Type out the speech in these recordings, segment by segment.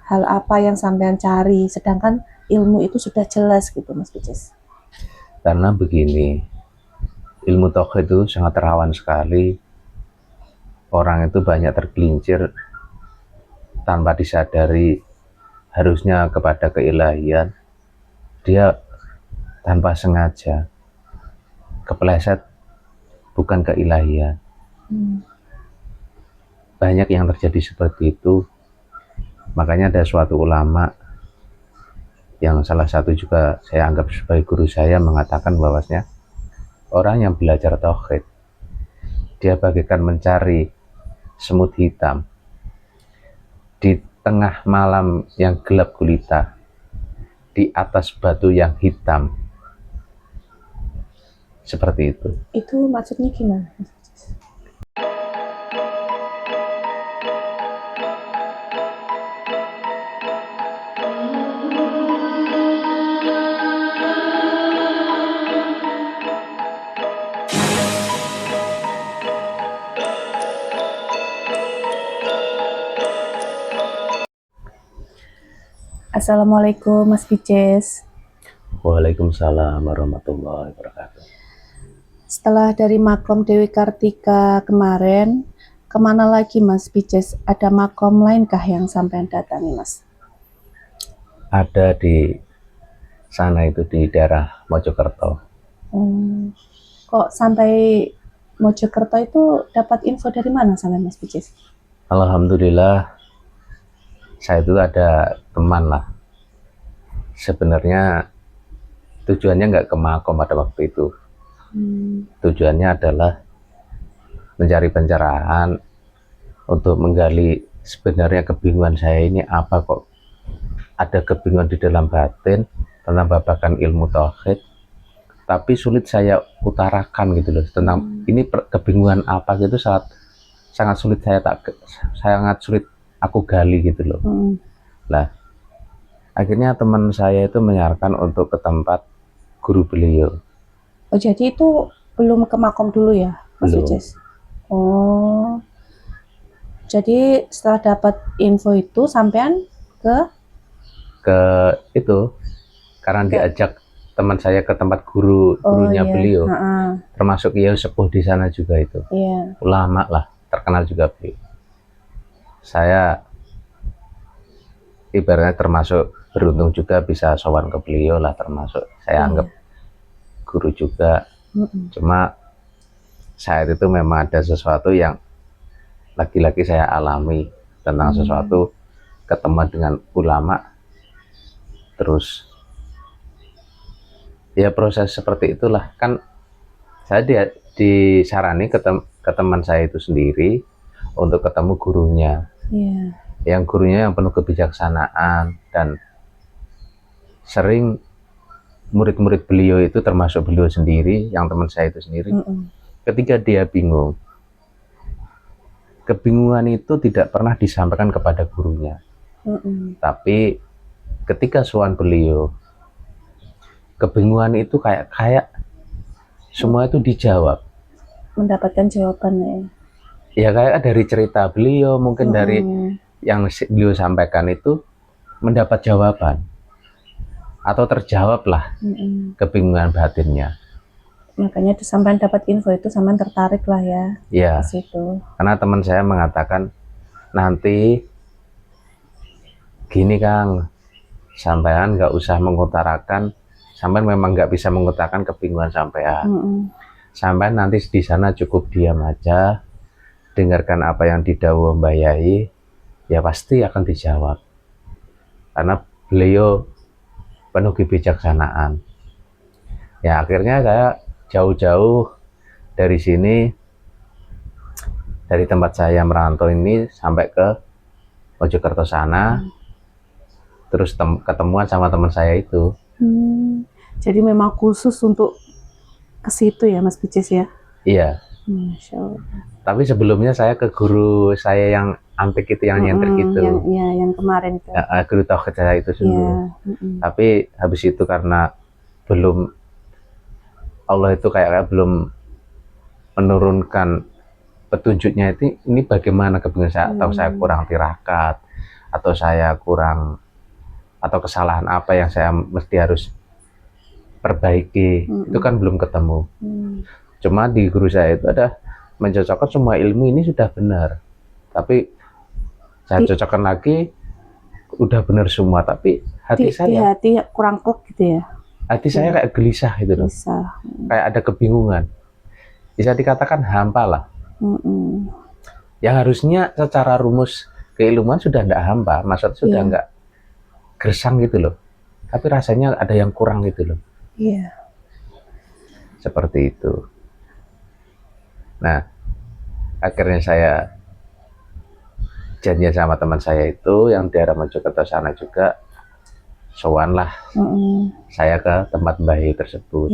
hal apa yang sampean cari, sedangkan ilmu itu sudah jelas gitu Mas Picis? Karena begini, ilmu tauhid itu sangat rawan sekali. Orang itu banyak tergelincir tanpa disadari harusnya kepada keilahian. Dia tanpa sengaja kepleset bukan keilahian. Banyak yang terjadi seperti itu. Makanya ada suatu ulama yang salah satu juga saya anggap sebagai guru saya mengatakan bahwasanya orang yang belajar tauhid, dia bagaikan mencari semut hitam di tengah malam yang gelap gulita, di atas batu yang hitam. Seperti itu. Itu maksudnya gimana? Assalamualaikum Mas Picis. Waalaikumsalam warahmatullahi wabarakatuh. Setelah dari makom Dewi Kartika kemarin, kemana lagi Mas Picis? Ada makom lainkah yang sampean datangi Mas? Ada di sana itu di daerah Mojokerto. Kok sampai Mojokerto itu dapat info dari mana sampai Mas Picis? Alhamdulillah, saya itu ada teman lah. Sebenarnya tujuannya nggak ke makom pada waktu itu. Tujuannya adalah mencari pencerahan untuk menggali sebenarnya kebingungan saya ini apa, kok ada kebingungan di dalam batin tentang babakan ilmu tauhid, tapi sulit saya utarakan gitu loh, tentang ini kebingungan apa gitu, sangat sulit sangat sulit aku gali gitu loh. Lah akhirnya teman saya itu menyarankan untuk ke tempat guru beliau. Oh, jadi itu belum ke makom dulu ya Mas Picis? Oh, jadi setelah dapat info itu sampean ke itu karena diajak teman saya ke tempat gurunya beliau. Termasuk ya sepuh di sana juga itu. Ulama lah, terkenal juga beliau. Saya ibaratnya termasuk beruntung juga bisa sowan ke beliau lah, termasuk saya anggap guru juga. Cuma saat itu memang ada sesuatu yang lagi-lagi saya alami tentang sesuatu, ketemu dengan ulama, terus ya proses seperti itulah. Kan saya disarani ke teman saya itu sendiri untuk ketemu gurunya, yang gurunya yang penuh kebijaksanaan, dan sering murid-murid beliau itu termasuk beliau sendiri, yang teman saya itu sendiri, ketika dia bingung, kebingungan itu tidak pernah disampaikan kepada gurunya, tapi ketika sowan beliau, kebingungan itu kayak semua itu dijawab, mendapatkan jawaban ya kayak dari cerita beliau, mungkin dari yang beliau sampaikan itu mendapat jawaban atau terjawab lah kebingungan batinnya. Makanya sampai dapat info itu sampai tertarik lah ya. Iya. Situ. Karena teman saya mengatakan, nanti gini Kang, sampean nggak usah mengutarakan, sampean memang nggak bisa mengutarakan kebingungan sampean. Sampean nanti di sana cukup diam aja, dengarkan apa yang didhawuh Mbah Yai, ya pasti akan dijawab. Karena beliau penuh kebijaksanaan. Ya akhirnya saya jauh-jauh dari sini, dari tempat saya merantau ini sampai ke Mojokerto sana, terus ketemuan sama teman saya itu. Jadi memang khusus untuk ke situ ya Mas Picis ya? Iya. Masya Allah. Tapi sebelumnya saya ke guru saya yang antik itu, yang nyentrik itu. Yang kemarin itu. Ya, guru tauhid saya itu dulu. Tapi habis itu karena belum, Allah itu kayak belum menurunkan petunjuknya, itu ini bagaimana kebingungan saya, atau saya kurang tirakat, atau saya kurang, atau kesalahan apa yang saya mesti harus perbaiki, itu kan belum ketemu. Cuma di guru saya itu ada mencocokkan semua ilmu ini sudah benar, tapi saya cocokkan lagi udah benar semua, tapi hati saya kurang plek gitu ya. Hati saya kayak gelisah gitu loh. Kayak ada kebingungan. Bisa dikatakan hampa lah. Yang harusnya secara rumus keilmuan sudah enggak hampa, maksudnya sudah enggak gersang gitu loh. Tapi rasanya ada yang kurang gitu loh. Iya. Seperti itu. Nah, akhirnya saya janjian sama teman saya itu yang daerah Mojokerto sana juga, sowan lah saya ke tempat Mbah Yai tersebut.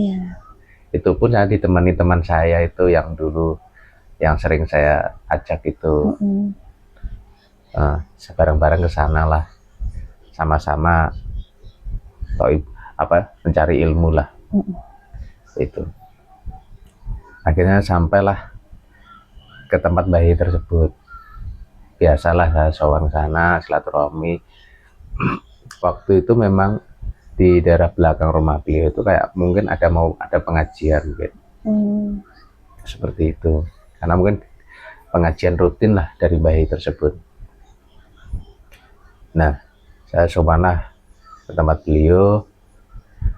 Itu pun saya ditemani teman saya itu yang dulu yang sering saya ajak itu, bareng-bareng ke sana lah, sama-sama mencari ilmu lah. Itu akhirnya sampailah ke tempat Mbah Yai tersebut. Biasalah saya sowan sana, silaturahmi. Waktu itu memang di daerah belakang rumah beliau itu kayak mungkin ada pengajian mungkin. Seperti itu. Karena mungkin pengajian rutin lah dari Mbah Yai tersebut. Nah, saya sowanlah ke tempat beliau.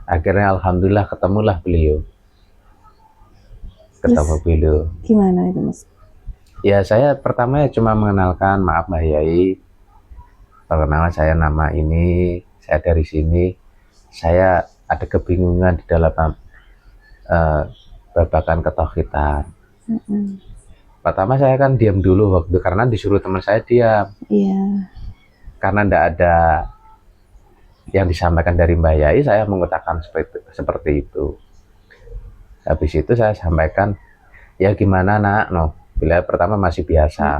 Akhirnya alhamdulillah ketemulah beliau. Beliau. Gimana itu, Mas? Ya, saya pertama cuma mengenalkan, maaf Mbah Yai, perkenalan saya nama ini, saya dari sini, saya ada kebingungan di dalam babakan ketauhidan. Pertama saya kan diam dulu waktu karena disuruh teman saya diam. Karena tidak ada yang disampaikan dari Mbah Yai, saya mengutarakan seperti itu. Habis itu saya sampaikan, ya gimana nak, bila pertama masih biasa,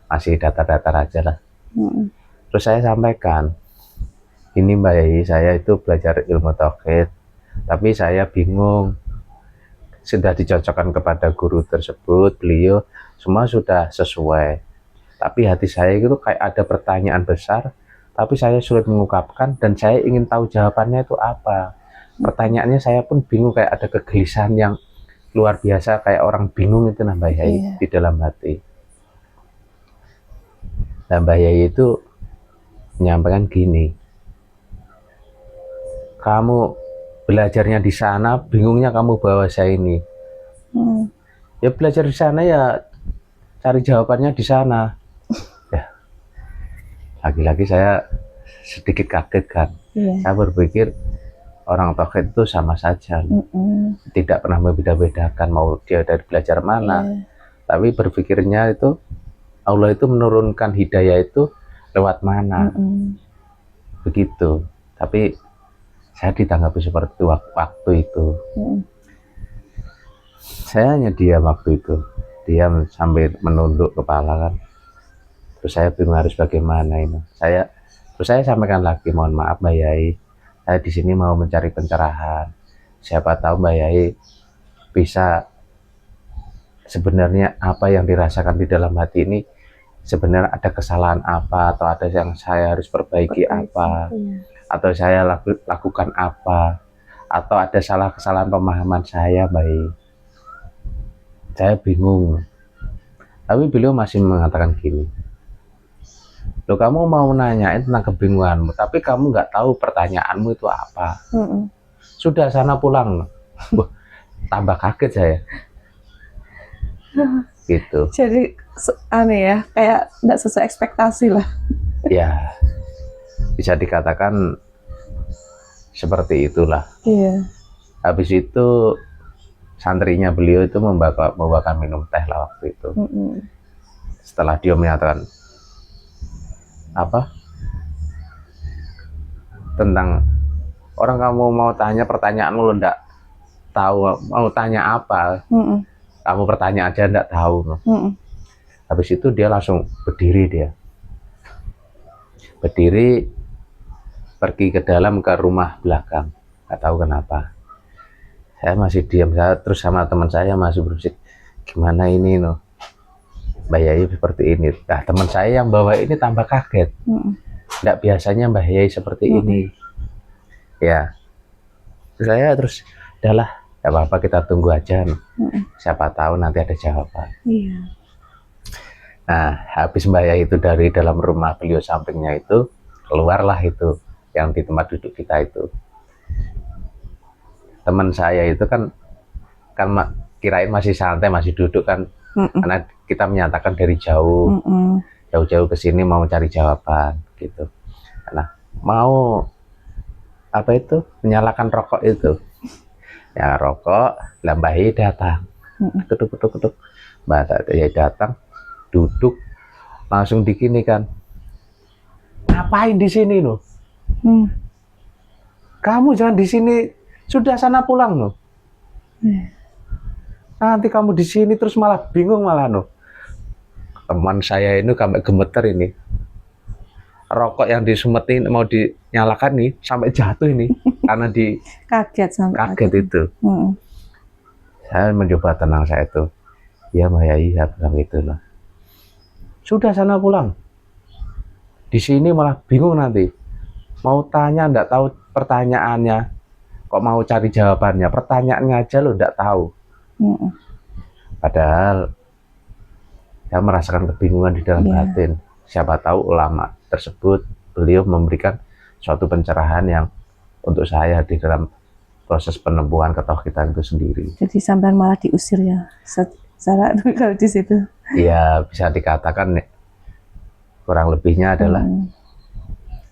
masih datar-datar aja lah. Terus saya sampaikan, ini Mbah Yai, saya itu belajar ilmu tauhid, tapi saya bingung. Sudah dicocokkan kepada guru tersebut, beliau semua sudah sesuai. Tapi hati saya itu kayak ada pertanyaan besar, tapi saya sulit mengungkapkan dan saya ingin tahu jawabannya itu apa. Pertanyaannya saya pun bingung, kayak ada kegelisahan yang luar biasa, kayak orang bingung itu Mbah Yai di dalam hati. Nah, Mbah Yai itu menyampaikan gini, kamu belajarnya di sana, bingungnya kamu bawa saya ini. Ya belajar di sana ya cari jawabannya di sana. Ya, lagi-lagi saya sedikit kaget kan. Saya berpikir orang tauhid itu sama saja, tidak pernah membeda-bedakan mau dia dari belajar mana. Tapi berpikirnya itu Allah itu menurunkan hidayah itu lewat mana, begitu. Tapi saya ditanggapi seperti itu waktu itu. Saya hanya diam waktu itu, diam sambil menunduk kepala kan. Terus saya bingung harus bagaimana ini. Terus saya sampaikan lagi, mohon maaf Mbah Yai, saya di sini mau mencari pencerahan. Siapa tahu Mbah Yai bisa sebenarnya apa yang dirasakan di dalam hati ini, sebenarnya ada kesalahan apa, atau ada yang saya harus perbaiki apa, atau saya lakukan apa, atau ada kesalahan pemahaman saya, baik. Saya bingung. Tapi beliau masih mengatakan gini, loh kamu mau nanyain tentang kebingunganmu, tapi kamu nggak tahu pertanyaanmu itu apa. Sudah sana pulang. Tambah kaget saya. Gitu. Jadi aneh ya, kayak nggak sesuai ekspektasi lah. Ya, bisa dikatakan seperti itulah. Habis itu santrinya beliau itu membawakan minum teh lah waktu itu. Setelah dia menyatakan apa tentang orang, kamu mau tanya pertanyaanmu lo ndak tahu mau tanya apa, kamu bertanya aja ndak tahu. Habis itu dia langsung berdiri, pergi ke dalam ke rumah belakang, nggak tahu kenapa. Saya masih diam, saya terus sama teman saya masih berpikir gimana ini Mbah Yai seperti ini. Nah, teman saya yang bawa ini tambah kaget. Nggak biasanya Mbah Yai seperti ini. Ya, saya terus, udahlah, nggak apa-apa kita tunggu aja. Siapa tahu nanti ada jawaban. Iya. Nah, habis Mbah Yai itu dari dalam rumah beliau sampingnya itu, keluarlah itu yang di tempat duduk kita itu. Teman saya itu kan kirain masih santai, masih duduk kan, karena kita menyatakan dari jauh, jauh-jauh ke sini mau cari jawaban gitu. Nah, mau apa itu, menyalakan rokok itu, ya rokok, Mbah Yai datang, ketuk, Mbah Yai datang, duduk, langsung dikini kan, ngapain di sini loh? Kamu jangan di sini, sudah sana pulang loh. Nanti kamu di sini terus malah bingung malah loh. Teman saya ini sampai gemeter ini. Rokok yang disumetin mau dinyalakan nih sampai jatuh ini karena kaget itu. Saya mencoba tenang saya itu. Ya Mbah Yai, saya bilang gitu loh. Sudah sana pulang. Di sini malah bingung nanti. Mau tanya enggak tahu pertanyaannya. Kok mau cari jawabannya? Pertanyaannya aja lo enggak tahu. Padahal saya merasakan kebingungan di dalam batin. Siapa tahu ulama tersebut beliau memberikan suatu pencerahan yang untuk saya di dalam proses penemuan ketauhidan itu sendiri. Jadi sampean malah diusir ya, secara kalau di situ. Iya, bisa dikatakan kurang lebihnya adalah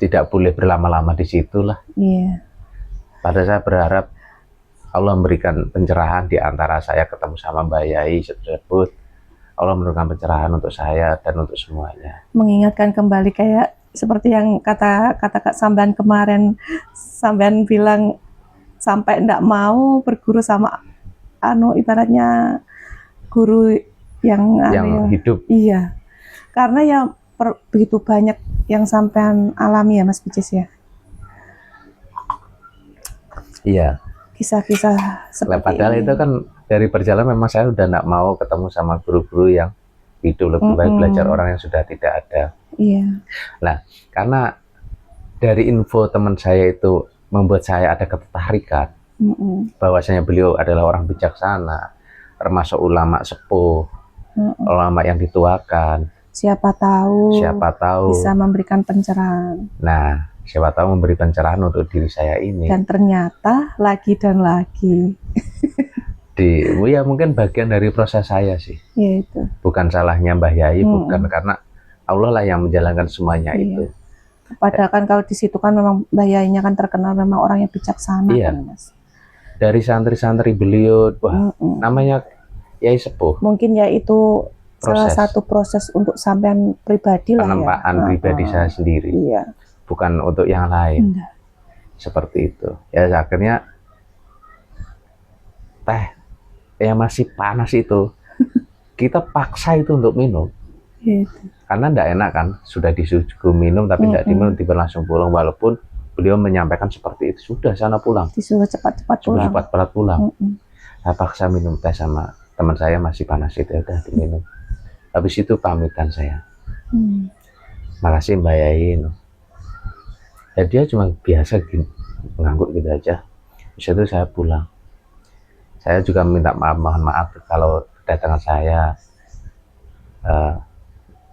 tidak boleh berlama-lama di situ lah. Iya. Padahal saya berharap Allah memberikan pencerahan di antara saya ketemu sama Mbah Yai tersebut. Allah memberikan pencerahan untuk saya dan untuk semuanya. Mengingatkan kembali kayak seperti yang kata Kak Samban kemarin, Samban bilang sampai ndak mau berguru sama ibaratnya guru yang hidup. Iya. Karena ya begitu banyak yang sampean alami ya Mas Bicis ya. Iya. Kisah-kisah seperti padahal ini. Itu kan dari perjalanan memang saya udah nggak mau ketemu sama guru-guru yang hidup, lebih baik belajar orang yang sudah tidak ada. Iya. Nah, karena dari info teman saya itu membuat saya ada ketertarikan bahwasanya beliau adalah orang bijaksana, termasuk ulama sepuh, ulama yang dituakan. Siapa tahu bisa memberikan pencerahan. Nah, siapa tahu memberi pencerahan untuk diri saya ini. Dan ternyata lagi dan lagi. Ya mungkin bagian dari proses saya sih. Ya itu. Bukan salahnya Mbah Yai, bukan, karena Allah lah yang menjalankan semuanya itu. Padahal kan kalau di situ kan memang Mbah Yainya kan terkenal memang orang yang bijaksana kan Mas. Dari santri-santri beliau, wah, namanya Yai Sepuh. Mungkin ya itu salah satu proses untuk sampean pribadi lah ya. Penempaan pribadi saya sendiri. Iya. Bukan untuk yang lain. Seperti itu. Ya akhirnya teh yang masih panas itu kita paksa itu untuk minum. Gitu. Karena enggak enak kan, sudah disuruh minum tapi enggak diminum, tiba langsung pulang, walaupun beliau menyampaikan seperti itu, sudah sana pulang. Disuruh cepat-cepat pulang. Cepat-cepat pulang. Saya paksa minum teh sama teman saya masih panas itu, udah diminum. Habis itu pamitan saya. Makasih Mbak Yai. Ya dia cuma biasa gini, ngangguk gitu aja. Habis itu saya pulang. Saya juga minta maaf, mohon maaf kalau kedatangan saya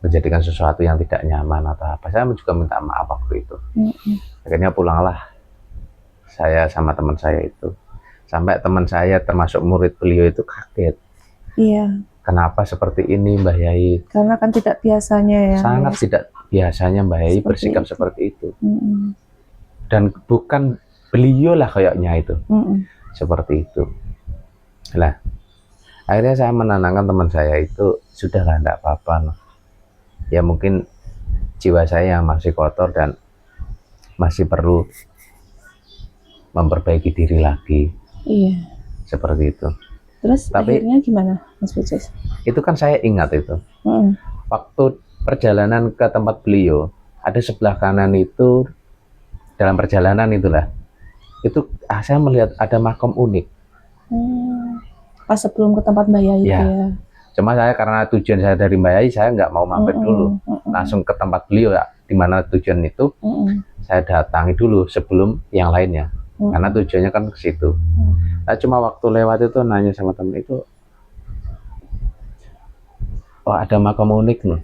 menjadikan sesuatu yang tidak nyaman atau apa. Saya juga minta maaf waktu itu. Akhirnya pulanglah saya sama teman saya itu. Sampai teman saya termasuk murid beliau itu kaget. Iya. Kenapa seperti ini Mbah Yai? Karena kan tidak biasanya ya. Sangat tidak biasanya Mbah Yai bersikap seperti itu. Dan bukan beliau lah kayaknya itu. Seperti itu. Lah, akhirnya saya menenangkan teman saya itu, sudahlah enggak apa-apa. Ya mungkin jiwa saya yang masih kotor dan masih perlu memperbaiki diri lagi. Iya. Seperti itu. Terus akhirnya gimana Mas Bicis? Itu kan saya ingat itu. Waktu perjalanan ke tempat beliau, ada sebelah kanan itu, dalam perjalanan itulah, itu saya melihat ada makom unik. Pas sebelum ke tempat Mbak Yai ya. Cuma saya karena tujuan saya dari Mbak Yai, saya nggak mau mampir dulu, langsung ke tempat beliau ya, di mana tujuan itu saya datangi dulu sebelum yang lainnya, karena tujuannya kan ke situ. Nah, cuma waktu lewat itu nanya sama temen itu, oh ada makam unik nih.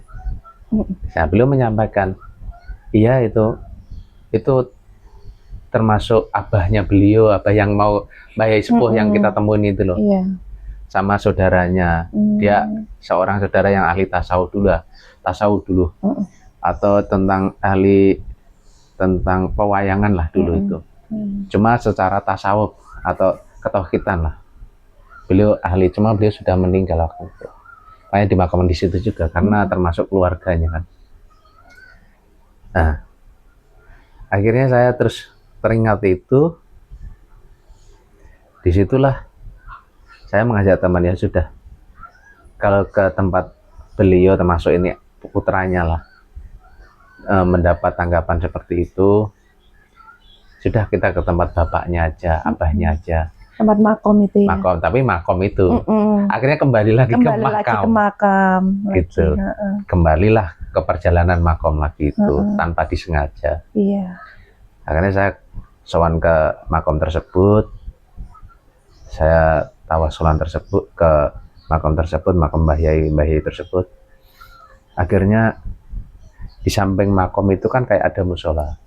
Nah, beliau menyampaikan, iya itu termasuk abahnya beliau, abah yang mau Mbah Yai Sepuh yang kita temuin itu loh. Iya. Sama saudaranya, dia seorang saudara yang ahli tasawuf dulu, atau tentang pewayangan lah dulu itu. Cuma secara tasawuf atau ketauhidan lah, beliau ahli, cuma beliau sudah meninggal waktu itu. Makanya dimakamkan di situ juga karena termasuk keluarganya kan. Nah, akhirnya saya terus teringat itu, disitulah saya mengajak teman, ya sudah, kalau ke tempat beliau termasuk ini putranya lah mendapat tanggapan seperti itu, sudah kita ke tempat bapaknya aja, abahnya aja. Tempat makom itu ya. Makom, tapi makom itu. Akhirnya kembali lagi ke makam. Gitu. Kembalilah ke perjalanan makom lagi itu tanpa disengaja. Iya. Akhirnya saya sowan ke makom tersebut. Saya tawasulan tersebut ke makom tersebut, makom Mbah Yai tersebut. Akhirnya di samping makom itu kan kayak ada musola.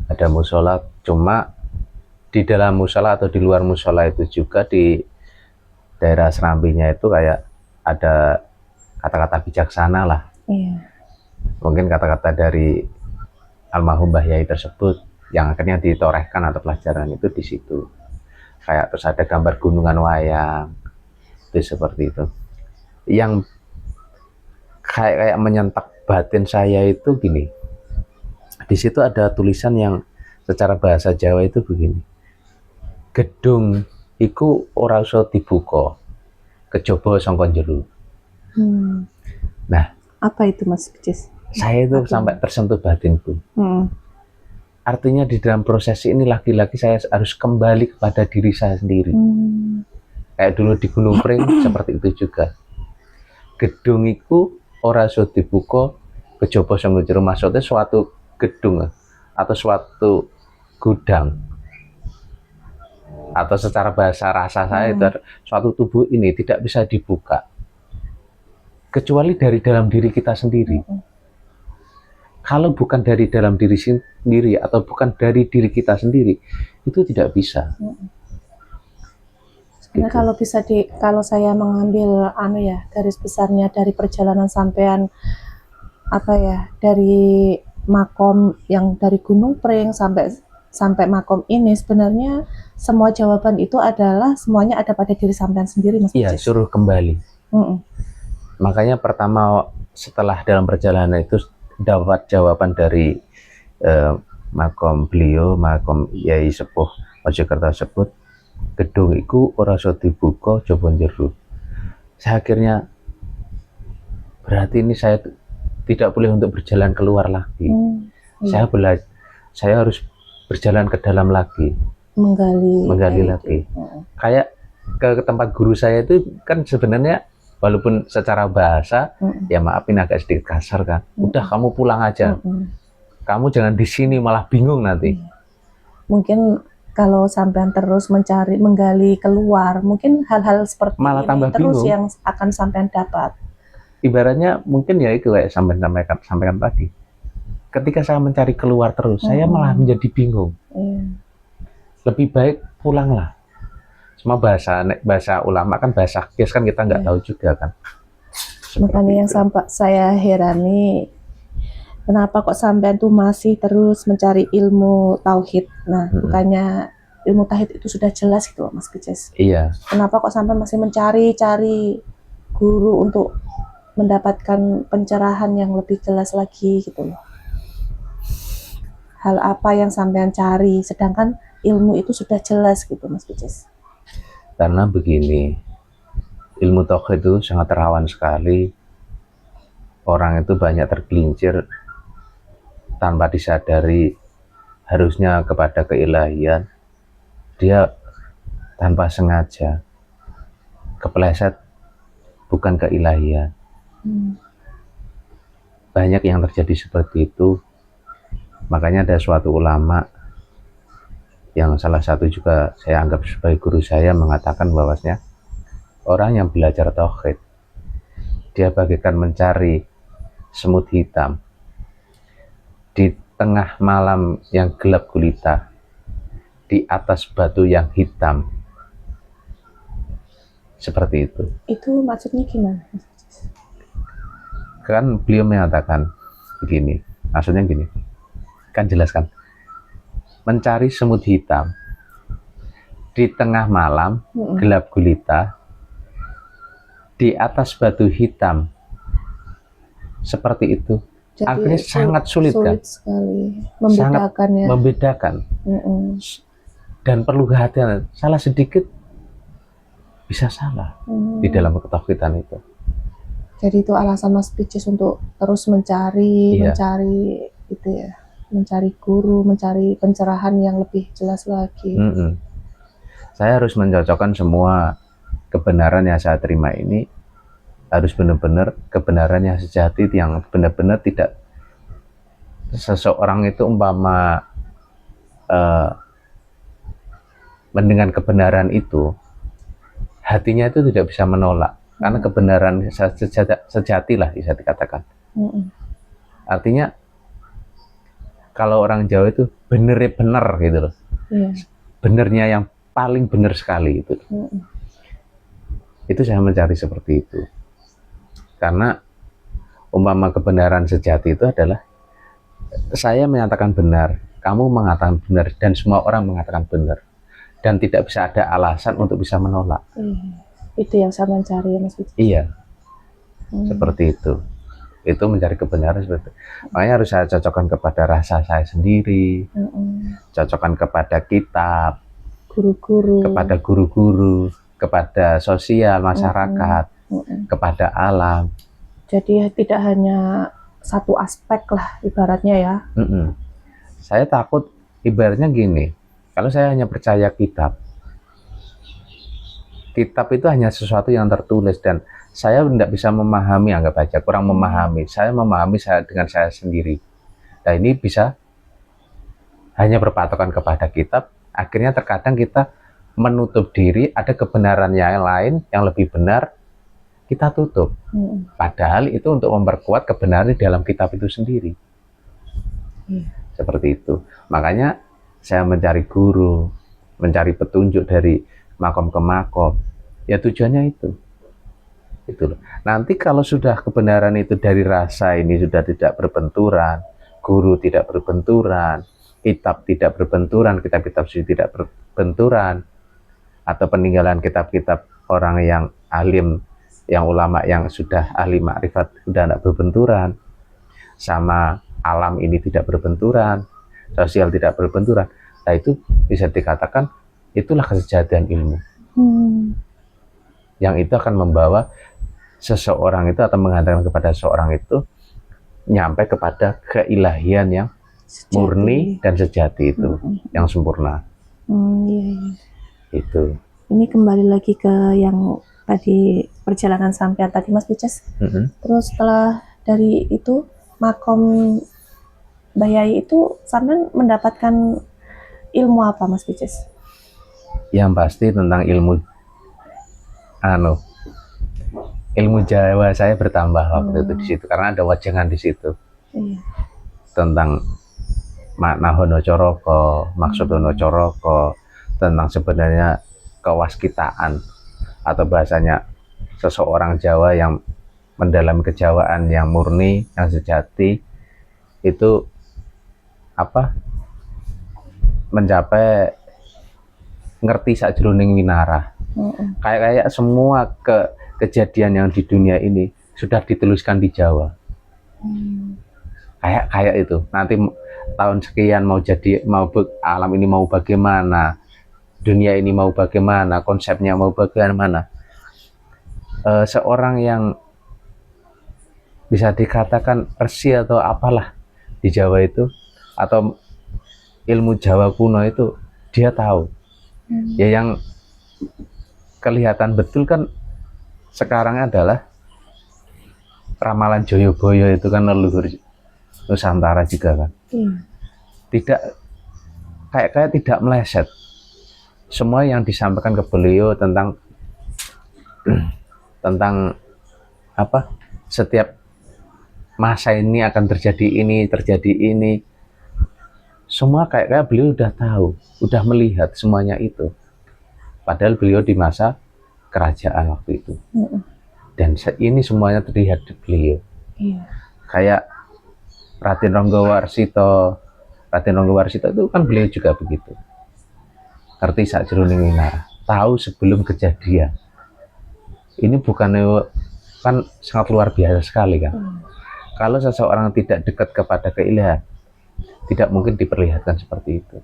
Ada musola, cuma di dalam musola atau di luar musola itu juga di daerah serambinya itu kayak ada kata-kata bijaksana lah. Iya. Mungkin kata-kata dari almarhum Mbah Yai tersebut yang akhirnya ditorehkan atau pelajaran itu di situ. Kayak terus ada gambar gunungan wayang, itu seperti itu. Yang kayak menyentak batin saya itu gini. Di situ ada tulisan yang secara bahasa Jawa itu begini. Gedung iku ora usah dibuka, kejaba sangka njero. Nah, apa itu Mas Cis? Saya itu sampai tersentuh batinku. Artinya di dalam proses ini lagi-lagi saya harus kembali kepada diri saya sendiri. Kayak dulu di Gunung Pring seperti itu juga. Gedung iku ora usah dibuka, kejaba sangka njero, maksudnya suatu gedung atau suatu gudang, atau secara bahasa rasa saya itu suatu tubuh ini tidak bisa dibuka kecuali dari dalam diri kita sendiri. Kalau bukan dari dalam diri sendiri atau bukan dari diri kita sendiri, itu tidak bisa. Gitu. Nah, kalau saya mengambil garis besarnya dari perjalanan sampean dari makom yang dari Gunung Pring sampai makom ini, sebenarnya semua jawaban itu adalah semuanya ada pada diri sampean sendiri, Mas. Iya, suruh kembali. Makanya pertama setelah dalam perjalanan itu dapat jawaban dari makom beliau, makom Yai Sepuh Mojokerto tersebut, gedung iku ora usah dibuka, jaba njero. Saya akhirnya berarti ini saya tidak boleh untuk berjalan keluar lagi. Saya harus berjalan ke dalam lagi, menggali lagi. Kayak ke tempat guru saya itu kan sebenarnya walaupun secara bahasa ya maafin agak sedikit kasar kan. Udah kamu pulang aja. Kamu jangan di sini malah bingung nanti. Mungkin kalau sampean terus menggali keluar, mungkin hal-hal seperti malah ini tambah terus bingung yang akan sampean dapat. Ibaratnya mungkin ya itu kayak sampaikan tadi. Ketika saya mencari keluar terus, saya malah menjadi bingung. Lebih baik pulanglah. Cuma bahasa ulama kan bahasa kias kan kita nggak tahu juga kan. Makanya yang sampai saya herani, kenapa kok sampean tuh masih terus mencari ilmu tauhid? Nah, bukannya ilmu tauhid itu sudah jelas gitu loh, Mas Cis. Iya. Kenapa kok sampean masih mencari guru untuk mendapatkan pencerahan yang lebih jelas lagi gitu loh? Hal apa yang sampean cari, sedangkan ilmu itu sudah jelas gitu, Mas Cis? Karena begini, ilmu tauhid itu sangat rawan sekali. Orang itu banyak tergelincir tanpa disadari harusnya kepada keilahian. Dia tanpa sengaja kepleset bukan keilahian. banyak yang terjadi seperti itu. Makanya ada suatu ulama yang salah satu juga saya anggap sebagai guru saya mengatakan bahwasanya orang yang belajar tauhid dia bagaikan mencari semut hitam di tengah malam yang gelap gulita, di atas batu yang hitam. Seperti itu. Itu maksudnya gimana? Kan beliau mengatakan begini, maksudnya gini, kan jelaskan, mencari semut hitam di tengah malam gelap gulita, di atas batu hitam, seperti itu. Jadi Artinya sangat sulit kan? Sekali membedakan ya. Membedakan. Dan perlu kehati-hatian, salah sedikit bisa salah di dalam ketauhidan itu. Jadi itu alasan Mas Picis untuk terus mencari itu ya, mencari guru, mencari pencerahan yang lebih jelas lagi. Saya harus mencocokkan semua kebenaran yang saya terima ini harus benar-benar kebenaran yang sejati, yang benar-benar tidak seseorang itu umpama mendengar kebenaran itu hatinya itu tidak bisa menolak, karena kebenaran sejati lah bisa dikatakan. Artinya kalau orang Jawa itu bener gitu loh, benernya yang paling bener sekali itu. Itu saya mencari seperti itu, karena umpama kebenaran sejati itu adalah saya menyatakan benar, kamu mengatakan benar, dan semua orang mengatakan benar, dan tidak bisa ada alasan untuk bisa menolak. Itu yang saya mencari ya Mas Picis. Iya, seperti itu. Itu mencari kebenaran seperti itu. Makanya harus saya cocokkan kepada rasa saya sendiri, cocokkan kepada kitab, guru-guru, kepada guru-guru, kepada sosial masyarakat, kepada alam. Jadi tidak hanya satu aspek lah ibaratnya ya. Saya takut ibaratnya gini, kalau saya hanya percaya kitab itu hanya sesuatu yang tertulis dan saya tidak bisa memahami, anggap aja kurang memahami. Saya memahami dengan saya sendiri. Nah ini bisa hanya berpatokan kepada kitab, akhirnya terkadang kita menutup diri, ada kebenaran yang lain yang lebih benar kita tutup. Padahal itu untuk memperkuat kebenaran di dalam kitab itu sendiri. Seperti itu. Makanya saya mencari guru, mencari petunjuk dari makom ke makom. Ya tujuannya itu. Itu loh. Nanti kalau sudah kebenaran itu dari rasa ini sudah tidak berbenturan, guru tidak berbenturan, kitab tidak berbenturan, kitab-kitab suci tidak berbenturan, atau peninggalan kitab-kitab orang yang alim, yang ulama yang sudah ahli makrifat sudah tidak berbenturan, sama alam ini tidak berbenturan, sosial tidak berbenturan. Nah itu bisa dikatakan itulah kesejatian ilmu. Yang itu akan membawa seseorang itu atau menghantarkan kepada seseorang itu nyampe kepada keilahian yang sejati, murni dan sejati itu, yang sempurna. Itu. Ini kembali lagi ke yang tadi perjalanan sampai tadi Mas Picis. Terus setelah dari itu makom Bayai itu sampai mendapatkan ilmu apa Mas Picis? Yang pasti tentang ilmu Jawa saya bertambah waktu itu di situ, karena ada wajangan di situ. Tentang makna Hono Coroko, maksud Hono Coroko, tentang sebenarnya kewaskitaan atau bahasanya seseorang Jawa yang mendalami kejawaan yang murni, yang sejati, itu apa? Mencapai ngerti sakjroning winarah. Kayak semua kejadian yang di dunia ini sudah dituliskan di Jawa. Kayak itu. Nanti tahun sekian alam ini mau bagaimana, dunia ini mau bagaimana, konsepnya mau bagaimana. Seorang yang bisa dikatakan resi atau apalah di Jawa itu, atau ilmu Jawa kuno itu, dia tahu. Ya yang kelihatan betul kan sekarang adalah ramalan Joyoboyo itu kan leluhur Nusantara juga kan. Iya. Tidak kayak tidak meleset. Semua yang disampaikan ke beliau tentang tentang apa? Setiap masa ini akan terjadi ini. Semua kayak beliau udah tahu, udah melihat semuanya itu. Padahal beliau di masa kerajaan waktu itu. Dan ini semuanya terlihat di beliau. Iya. Kayak Raden Ronggowarsito itu kan beliau juga begitu. Ngerti sakjroning winara, tahu sebelum kejadian. Ini bukan kan sangat luar biasa sekali kan. Kalau seseorang tidak dekat kepada keilahian, tidak mungkin diperlihatkan seperti itu.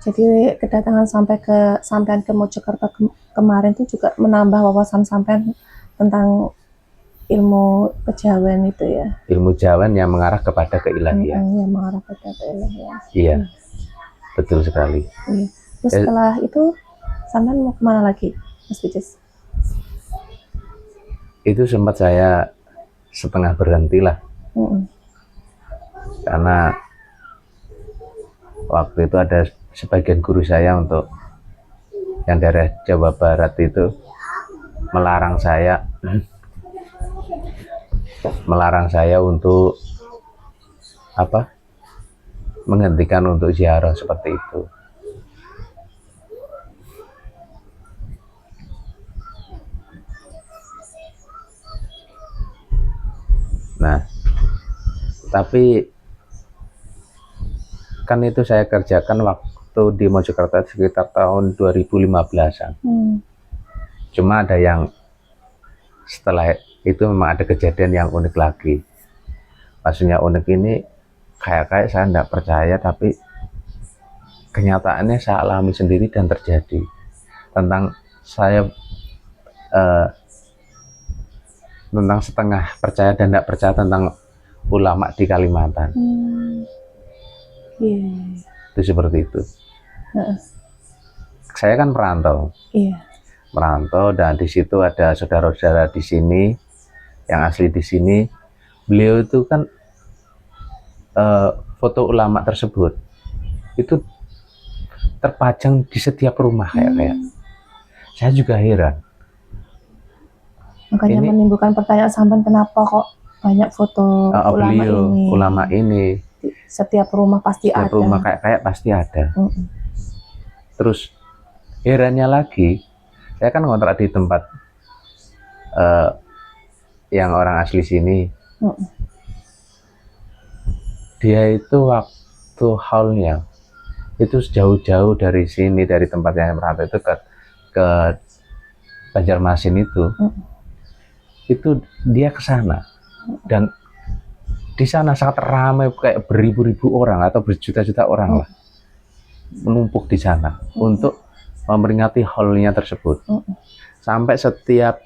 Jadi kedatangan sampean ke Mojokerto kemarin itu juga menambah wawasan sampean tentang ilmu kejawen itu ya. Ilmu Jawan yang mengarah kepada keilahian. Yang mengarah kepada keilahian. Iya, betul sekali. Iya. Terus setelah itu sampean mau kemana lagi, Mas Bicis? Itu sempat saya setengah berhenti lah. Karena waktu itu ada sebagian guru saya untuk yang daerah Jawa Barat itu melarang saya untuk apa? Menghentikan untuk ziarah seperti itu. Nah, tapi kan itu saya kerjakan waktu di Mojokerto sekitar tahun 2015-an. Cuma ada yang setelah itu memang ada kejadian yang unik lagi. Maksudnya unik ini kayak saya tidak percaya, tapi kenyataannya saya alami sendiri dan terjadi. Tentang saya tentang setengah percaya dan tidak percaya tentang ulama di Kalimantan. Itu seperti itu. Saya kan merantau. Merantau dan di situ ada saudara-saudara di sini yang asli di sini. Beliau itu kan foto ulama tersebut itu terpajang di setiap rumah kayak. Saya juga heran. Makanya menimbulkan pertanyaan sampean, kenapa kok banyak foto ulama ini di setiap rumah pasti ada. Setiap rumah kayak pasti ada. Terus herannya lagi, saya kan ngontrak di tempat yang orang asli sini. Dia itu waktu haulnya itu jauh-jauh dari sini, dari tempat yang merantau itu ke Banjarmasin itu dia ke sana, dan di sana sangat ramai, kayak beribu-ribu orang atau berjuta-juta orang lah menumpuk di sana untuk memperingati haulnya tersebut. Sampai setiap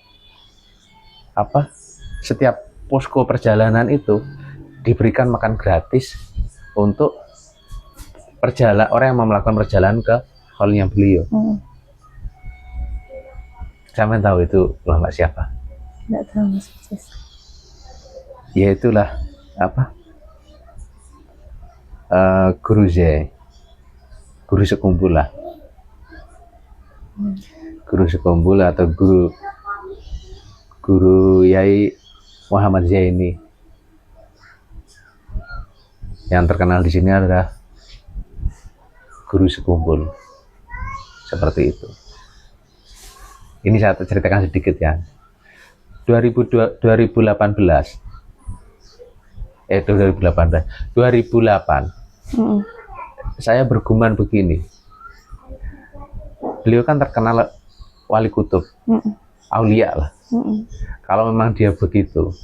posko perjalanan itu diberikan makan gratis untuk orang yang mau melakukan perjalanan ke haulnya beliau. Sampai tahu itu ulama siapa? Tidak tahu, Mas Bicis. Ya itulah guru sekumpul lah. Guru sekumpul atau guru Yai Muhammad Zaini. Yang terkenal di sini adalah guru sekumpul. Seperti itu. Ini saya ceritakan sedikit ya. 2008 saya bergumam begini. Beliau kan terkenal wali kutub, aulia lah. Kalau memang dia begitu,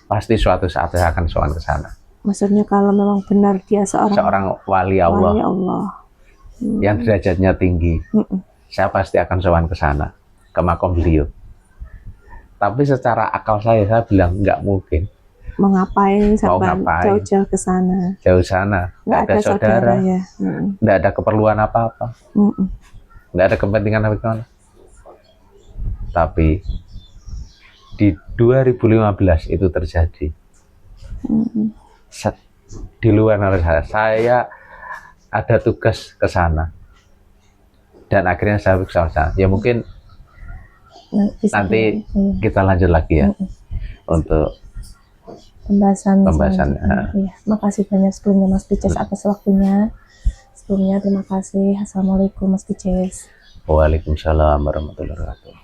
pasti suatu saat saya akan sowan ke sana. Maksudnya kalau memang benar dia seorang wali Allah, yang derajatnya tinggi, saya pasti akan sowan ke sana, ke makom beliau. Tapi secara akal saya bilang nggak mungkin. Mau ngapain jauh-jauh ke sana? Jauh sana, nggak ada saudara, ya. Nggak ada keperluan apa-apa, nggak ada kepentingan apa-apa. Tapi di 2015 itu terjadi. Di luar nalar saya ada tugas ke sana dan akhirnya saya ke sana. Ya mungkin nanti kita lanjut lagi ya untuk pembahasan. Ya. Makasih banyak sebelumnya Mas Pices atas waktunya. Sebelumnya terima kasih. Assalamualaikum Mas Pices. Waalaikumsalam warahmatullahi wabarakatuh.